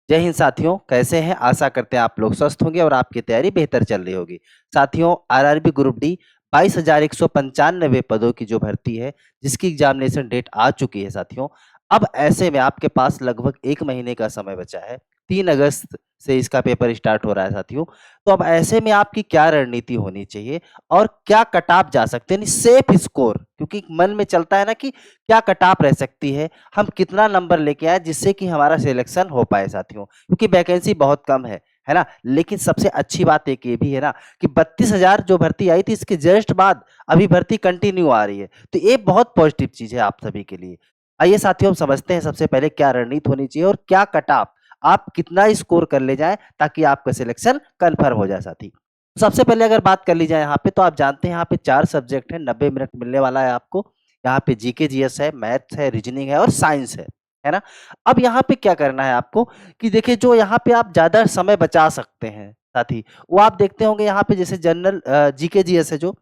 जय हिंद साथियों, कैसे हैं? आशा करते हैं आप लोग स्वस्थ होंगे और आपकी तैयारी बेहतर चल रही होगी। साथियों, आरआरबी ग्रुप डी 22,195 पदों की जो भर्ती है, जिसकी एग्जामिनेशन डेट आ चुकी है साथियों। अब ऐसे में आपके पास लगभग 1 महीने का समय बचा है। 3 अगस्त से इसका पेपर स्टार्ट हो रहा है साथियों। तो अब ऐसे में आपकी क्या रणनीति होनी चाहिए और क्या कट ऑफ जा सकते हैं, यानी सेफ स्कोर, क्योंकि मन में चलता है ना कि क्या कट ऑफ रह सकती है, हम कितना नंबर लेके आए जिससे कि हमारा सिलेक्शन हो पाए साथियों, क्योंकि वैकेंसी बहुत कम है ना। लेकिन सबसे अच्छी बात एक ये भी है ना कि 32,000 जो भर्ती आई थी, इसके जस्ट बाद अभी भर्ती कंटिन्यू आ रही है, तो ये बहुत पॉजिटिव चीज है आप सभी के लिए। आइए साथियों, हम समझते हैं सबसे पहले क्या रणनीति होनी चाहिए और क्या कट ऑफ आप कितना स्कोर कर ले जाए ताकि आपका सिलेक्शन कन्फर्म हो जाए साथी। सबसे पहले अगर बात कर ली जाए यहाँ पे, तो आप जानते हैं यहाँ पे 4 सब्जेक्ट है, 90 मिनट मिलने वाला है आपको। यहाँ पे जीके जीएस है, मैथ्स है, रीजनिंग है और साइंस है ना। अब यहाँ पे क्या करना है आपको कि देखिए, जो यहाँ पे आप ज्यादा समय बचा सकते हैं साथी, वो आप देखते होंगे यहाँ पे, जैसे जनरल जीके जीएस है जो,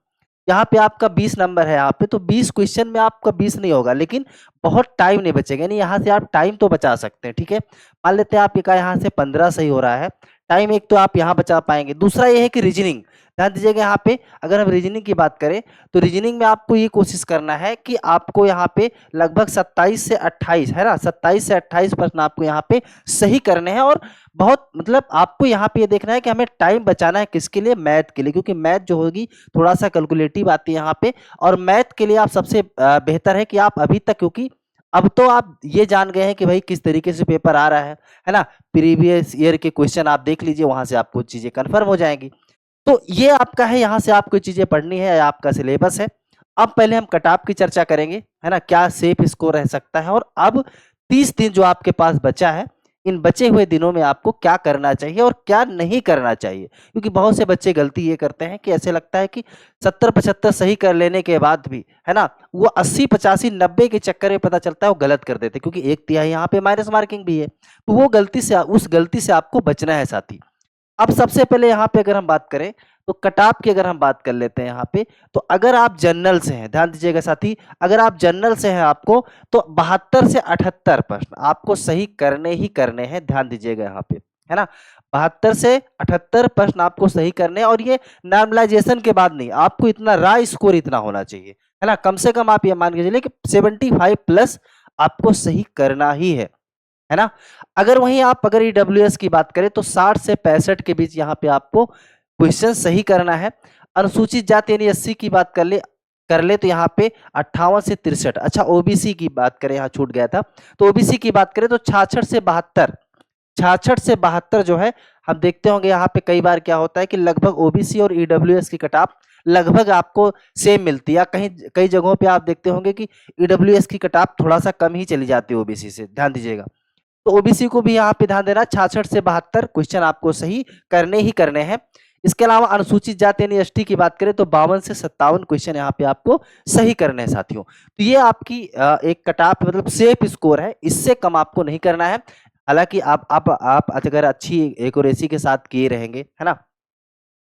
यहाँ पे आपका 20 नंबर है। यहाँ पे तो 20 क्वेश्चन में आपका 20 नहीं होगा, लेकिन बहुत टाइम नहीं बचेगा, यानी यहाँ से आप टाइम तो बचा सकते हैं। ठीक है, मान लेते हैं आपका यहाँ से 15 सही हो रहा है टाइम, एक तो आप यहाँ बचा पाएंगे। दूसरा ये है कि रीजनिंग, ध्यान दीजिएगा यहाँ पे, अगर हम रीजनिंग की बात करें तो रीजनिंग में आपको ये कोशिश करना है कि आपको यहाँ पे लगभग 27 से 28 है ना, 27 से 28 प्रश्न आपको यहाँ पे सही करने हैं। और बहुत मतलब आपको यहाँ पे ये देखना है कि हमें टाइम बचाना है किसके लिए, मैथ के लिए, क्योंकि मैथ जो होगी थोड़ा सा कैलकुलेटिव आती है यहाँ पे। और मैथ के लिए आप सबसे बेहतर है कि आप अभी तक, क्योंकि अब तो आप ये जान गए हैं कि भाई किस तरीके से पेपर आ रहा है ना। प्रीवियस ईयर के क्वेश्चन आप देख लीजिए, वहां से आपको चीजें कंफर्म हो जाएंगी। तो ये आपका है, यहाँ से आपको चीजें पढ़नी है, आपका सिलेबस है। अब पहले हम कट ऑफ की चर्चा करेंगे, है ना, क्या सेफ स्कोर रह सकता है। और अब 30 दिन जो आपके पास बचा है, इन बचे हुए दिनों में आपको क्या करना चाहिए और क्या नहीं करना चाहिए। क्योंकि बहुत से बच्चे गलती ये करते हैं कि ऐसे लगता है कि 70-75 सही कर लेने के बाद भी, है ना, वो 80-85-90 के चक्कर में पता चलता है वो गलत कर देते, क्योंकि 1/3 यहाँ पे माइनस मार्किंग भी है। तो वो गलती से, उस गलती से आपको बचना है साथी। अब सबसे पहले यहाँ पे अगर हम बात करें तो कट ऑफ की अगर हम बात कर लेते हैं यहाँ पे, तो अगर आप जनरल से हैं, ध्यान दीजिएगा साथी, अगर आप जनरल से हैं आपको, तो 72 से 78 प्रश्न आपको सही करने ही करने हैं। ध्यान दीजिएगा यहाँ पे, है ना, 72 से 78 प्रश्न आपको सही करने हैं। और ये नॉर्मलाइजेशन के बाद नहीं, आपको इतना रा स्कोर इतना होना चाहिए, है ना, कम से कम आप ये मान के चलिए कि 75 प्लस आपको सही करना ही है ना। अगर वहीं आप अगर ईडब्ल्यूएस की बात करें तो 60 से 65 के बीच यहाँ पे आपको क्वेश्चन सही करना है। अनुसूचित जाति यानी एससी की बात कर ले तो यहाँ पे 58 से 63। अच्छा, ओबीसी की बात करें, यहाँ छूट गया था, तो ओबीसी की बात करें तो 66 से 72, 66 से 72 जो है, हम देखते होंगे यहाँ पे कई बार क्या होता है कि लगभग ओबीसी और ईडब्ल्यूएस की कट ऑफ लगभग आपको सेम मिलती है, या कहीं कई जगहों पे आप देखते होंगे कि ईडब्ल्यूएस की कट ऑफ थोड़ा सा कम ही चली जाती है ओबीसी से, ध्यान दीजिएगा। तो ओबीसी को भी यहाँ पे ध्यान देना, 66 से 72 क्वेश्चन आपको सही करने ही करने हैं। इसके अलावा अनुसूचित जाति यानी एसटी की बात करें तो 52 से 57 क्वेश्चन यहाँ पे आपको सही करने हैं साथियों। तो ये आपकी एक कट ऑफ मतलब सेफ स्कोर है, इससे कम आपको नहीं करना है। हालांकि आप अगर अच्छी एक्यूरेसी के साथ किए रहेंगे, है ना,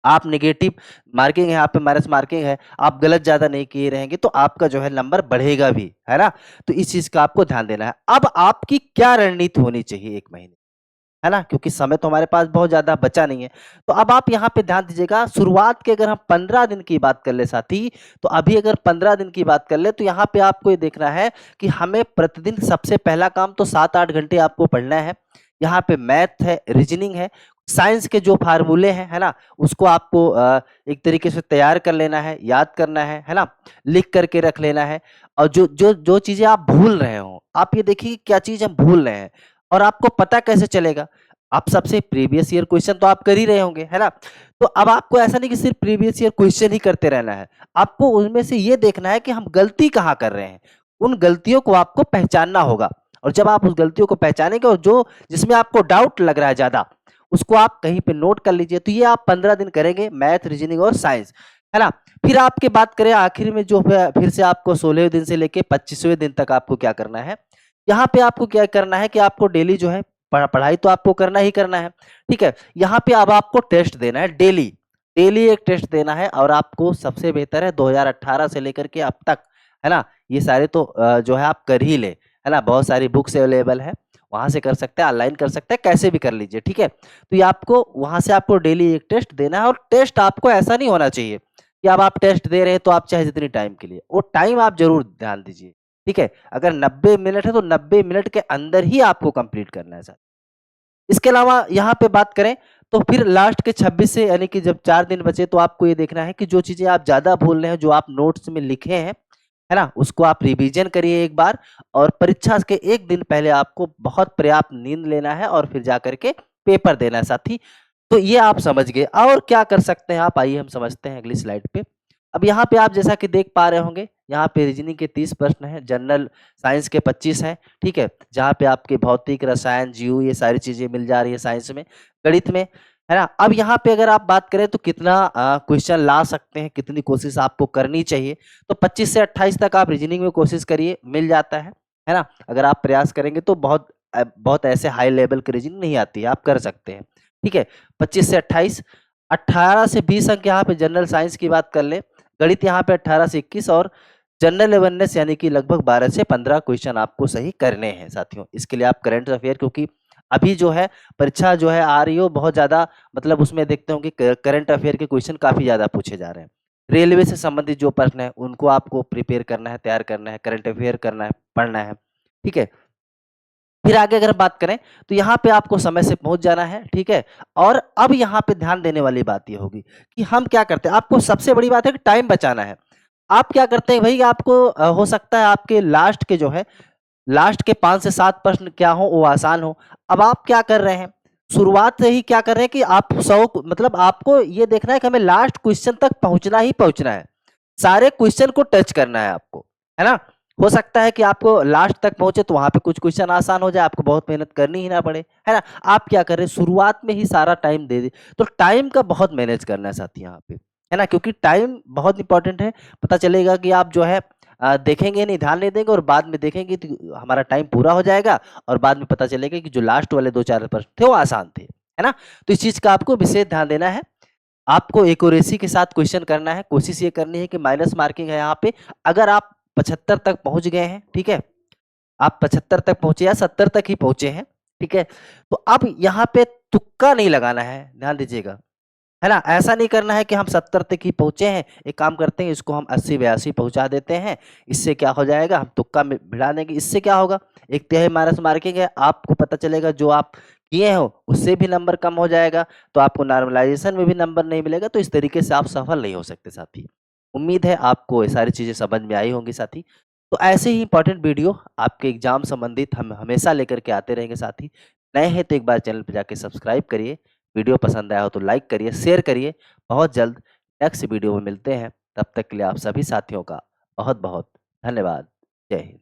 आप नेगेटिव मार्किंग है, आप पे माइनस मार्किंग है, आप गलत ज्यादा नहीं किए रहेंगे तो आपका जो है नंबर बढ़ेगा भी, है ना। तो इस चीज का आपको ध्यान देना है। अब आपकी क्या रणनीति होनी चाहिए 1 महीने, है ना, क्योंकि समय तो हमारे पास बहुत ज्यादा बचा नहीं है। तो अब आप यहाँ पे ध्यान दीजिएगा, शुरुआत के अगर हम 15 दिन की बात कर ले साथी, तो अभी अगर 15 दिन की बात कर ले तो यहाँ पे आपको ये देखना है कि हमें प्रतिदिन सबसे पहला काम तो 7-8 घंटे आपको पढ़ना है। यहाँ पे मैथ है, रीजनिंग है, साइंस के जो फार्मूले हैं, है ना, उसको आपको एक तरीके से तैयार कर लेना है, याद करना है ना, लिख करके रख लेना है। और जो जो जो चीजें आप भूल रहे हो, आप ये देखिए क्या चीज हम भूल रहे हैं और आपको पता कैसे चलेगा। आप सबसे प्रीवियस ईयर क्वेश्चन तो आप कर ही रहे होंगे, है ना। तो अब आपको ऐसा नहीं कि सिर्फ प्रीवियस ईयर क्वेश्चन ही करते रहना है, आपको उनमें से ये देखना है कि हम गलती कहाँ कर रहे हैं। उन गलतियों को आपको पहचानना होगा, और जब आप उस गलतियों को पहचानेंगे और जो जिसमें आपको डाउट लग रहा है ज्यादा, उसको आप कहीं पे नोट कर लीजिए। तो ये आप 15 दिन करेंगे, मैथ, रीजनिंग और साइंस, है ना। फिर आपके बात करें आखिर में, जो फिर से आपको 16वें दिन से लेके 25वें दिन तक आपको क्या करना है। यहाँ पे आपको क्या करना है कि आपको डेली जो है पढ़ाई तो आपको करना ही करना है, ठीक है। यहाँ पे अब आपको टेस्ट देना है, डेली डेली एक टेस्ट देना है। और आपको सबसे बेहतर है 2018 से लेकर के अब तक, है ना, ये सारे तो जो है आप कर ही ले, है ना, बहुत सारी बुक्स अवेलेबल है, वहाँ से कर सकते हैं, ऑनलाइन कर सकते हैं, कैसे भी कर लीजिए, ठीक है? तो ये आपको वहाँ से आपको डेली एक टेस्ट देना है और टेस्ट आपको ऐसा नहीं होना चाहिए कि अब आप टेस्ट दे रहे हैं तो आप चाहे जितनी टाइम के लिए, वो टाइम आप ज़रूर ध्यान दीजिए, ठीक है? अगर 90 मिनट है तो 90 मिनट के अंदर ही आपको कंप्लीट करना है सर। इसके अलावा यहाँ पे बात करें तो फिर लास्ट के 26 से यानी कि जब 4 दिन बचे तो आपको ये देखना है कि जो चीज़ें आप ज़्यादा भूल रहे हैं, जो आप नोट्स में लिखे हैं, है ना? उसको आप रिवीजन करिए एक बार और परीक्षा के 1 दिन पहले आपको बहुत पर्याप्त नींद लेना है और फिर जाकर के पेपर देना है साथी। तो ये आप समझ गए और क्या कर सकते हैं आप, आइए हम समझते हैं अगली स्लाइड पे। अब यहाँ पे आप जैसा कि देख पा रहे होंगे, यहाँ पे रीजनिंग के 30 प्रश्न हैं, जनरल साइंस के 25 हैं, ठीक है? जहाँ पे आपके भौतिक, रसायन, जीव ये सारी चीज़ें मिल जा रही है साइंस में, गणित में, है ना? अब यहाँ पे अगर आप बात करें तो कितना क्वेश्चन ला सकते हैं, कितनी कोशिश आपको करनी चाहिए, तो 25 से 28 तक आप रीजनिंग में कोशिश करिए, मिल जाता है ना? अगर आप प्रयास करेंगे तो बहुत ऐसे हाई लेवल की रीजनिंग नहीं आती है, आप कर सकते हैं, ठीक है? 25 से 28, 18 से 20 अंक यहाँ पे जनरल साइंस की बात कर लें, गणित यहाँ पे 18 से 21 और जनरल अवेयरनेस यानी कि लगभग 12 से 15 क्वेश्चन आपको सही करने हैं साथियों। इसके लिए आप करंट अफेयर, क्योंकि अभी जो है परीक्षा जो है आ रही हो बहुत ज़्यादा, मतलब उसमें देखते हो कि करंट अफेयर के क्वेश्चन काफ़ी ज़्यादा पूछे जा रहे हैं। रेलवे से संबंधित जो प्रश्न है उनको आपको प्रिपेयर करना है, तैयार करना है, करंट अफेयर करना है, पढ़ना है, ठीक है? फिर आगे अगर बात करें तो यहाँ पे आपको समय से पहुँच जाना है, ठीक है? और अब यहाँ पे ध्यान देने वाली बात ये होगी कि हम क्या करते हैं, आपको सबसे बड़ी बात है कि टाइम बचाना है। आप क्या करते हैं भई, आपको हो सकता है आपके लास्ट के जो है, लास्ट के 5 से 7 प्रश्न क्या हो वो आसान हो। अब आप क्या कर रहे हैं, शुरुआत से ही क्या कर रहे हैं कि आप 100 मतलब आपको ये देखना है कि हमें लास्ट क्वेश्चन तक पहुँचना ही पहुँचना है। सारे क्वेश्चन को टच करना है आपको, है ना? हो सकता है कि आपको लास्ट तक पहुँचे तो वहाँ पे कुछ क्वेश्चन आसान हो जाए, आपको बहुत मेहनत करनी ही ना पड़े, है ना? आप क्या कर रहे हैं, शुरुआत में ही सारा टाइम दे दें। तो टाइम का बहुत मैनेज करना है साथी यहाँ पे, है ना? क्योंकि टाइम बहुत इंपॉर्टेंट है। पता चलेगा कि आप जो है देखेंगे नहीं, ध्यान नहीं देंगे और बाद में देखेंगे तो हमारा टाइम पूरा हो जाएगा और बाद में पता चलेगा कि जो लास्ट वाले 2-4 प्रश्न थे वो आसान थे, है ना? तो इस चीज़ का आपको विशेष ध्यान देना है। आपको एक्यूरेसी के साथ क्वेश्चन करना है, कोशिश ये करनी है कि माइनस मार्किंग है यहाँ पे, अगर आप 75 तक पहुँच गए हैं, ठीक है? आप 75 तक पहुँचे या 70 तक ही पहुँचे हैं, ठीक है? तो अब यहाँ पे तुक्का नहीं लगाना है, ध्यान दीजिएगा। है ना? ऐसा नहीं करना है कि हम 70 तक ही पहुँचे हैं, एक काम करते हैं इसको हम 80-82 पहुँचा देते हैं, इससे क्या हो जाएगा हम तुक्का में भिड़ा देंगे, इससे क्या होगा? एक तिहाई माइनस मार्किंग है, आपको पता चलेगा जो आप किए हो उससे भी नंबर कम हो जाएगा, तो आपको नॉर्मलाइज़ेशन में भी नंबर नहीं मिलेगा, तो इस तरीके से आप सफल नहीं हो सकते साथी। उम्मीद है आपको ये सारी चीज़ें समझ में आई होंगी साथी। तो ऐसे ही इम्पोर्टेंट वीडियो आपके एग्ज़ाम संबंधित हम हमेशा लेकर के आते रहेंगे साथी। नए हैं तो एक बार चैनल पे जाके सब्सक्राइब करिए। वीडियो पसंद आया हो तो लाइक करिए, शेयर करिए। बहुत जल्द नेक्स्ट वीडियो में मिलते हैं। तब तक के लिए आप सभी साथियों का बहुत-बहुत धन्यवाद। जय हिंद।